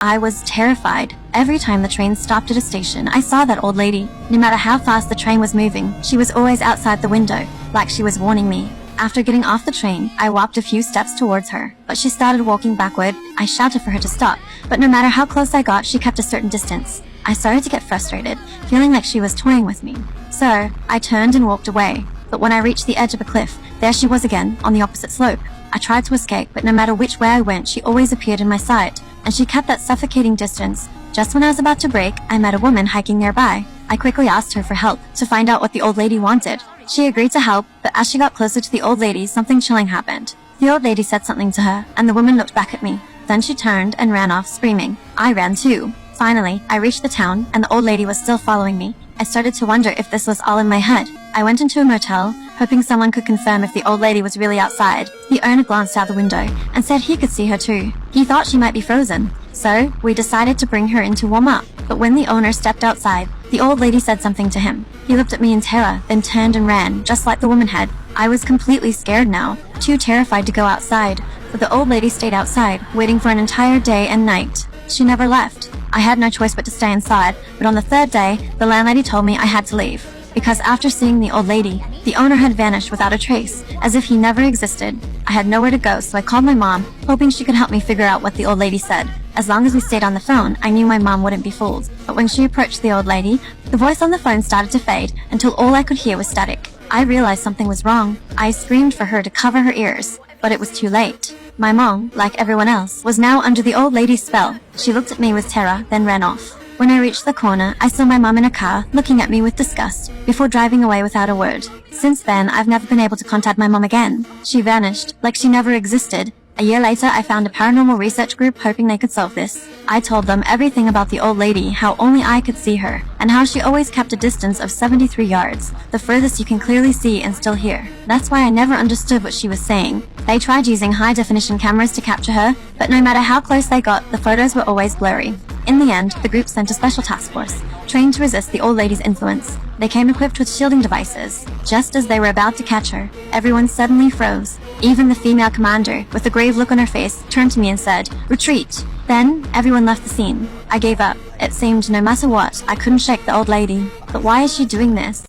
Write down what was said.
I was terrified. Every time the train stopped at a station, I saw that old lady. No matter how fast the train was moving, she was always outside the window, like she was warning me. After getting off the train, I walked a few steps towards her, but she started walking backward. I shouted for her to stop, but no matter how close I got, she kept a certain distance. I started to get frustrated, feeling like she was toying with me. So, I turned and walked away, but when I reached the edge of a cliff, there she was again, on the opposite slope. I tried to escape, but no matter which way I went, she always appeared in my sight, and she kept that suffocating distance. Just when I was about to break, I met a woman hiking nearby. I quickly asked her for help, to find out what the old lady wanted. She agreed to help, but as she got closer to the old lady, something chilling happened. The old lady said something to her, and the woman looked back at me. Then she turned and ran off, screaming. I ran too. Finally, I reached the town, and the old lady was still following me. I started to wonder if this was all in my head. I went into a motel, hoping someone could confirm if the old lady was really outside. The owner glanced out the window and said he could see her too. He thought she might be frozen. So, we decided to bring her in to warm up. But when the owner stepped outside, the old lady said something to him. He looked at me in terror, then turned and ran, just like the woman had. I was completely scared now, too terrified to go outside. But the old lady stayed outside, waiting for an entire day and night. She never left. I had no choice but to stay inside, but on the third day, the landlady told me I had to leave. Because after seeing the old lady, the owner had vanished without a trace, as if he never existed. I had nowhere to go, so I called my mom, hoping she could help me figure out what the old lady said. As long as we stayed on the phone, I knew my mom wouldn't be fooled. But when she approached the old lady, the voice on the phone started to fade until all I could hear was static. I realized something was wrong. I screamed for her to cover her ears, but it was too late. My mom, like everyone else, was now under the old lady's spell. She looked at me with terror, then ran off. When I reached the corner, I saw my mom in a car, looking at me with disgust, before driving away without a word. Since then, I've never been able to contact my mom again. She vanished, like she never existed. A year later, I found a paranormal research group hoping they could solve this. I told them everything about the old lady, how only I could see her, and how she always kept a distance of 73 yards, the furthest you can clearly see and still hear. That's why I never understood what she was saying. They tried using high-definition cameras to capture her, but no matter how close they got, the photos were always blurry. In the end, the group sent a special task force, trained to resist the old lady's influence. They came equipped with shielding devices. Just as they were about to catch her, everyone suddenly froze. Even the female commander, with a grave look on her face, turned to me and said, "Retreat!" Then, everyone left the scene. I gave up. It seemed no matter what, I couldn't shake the old lady. But why is she doing this?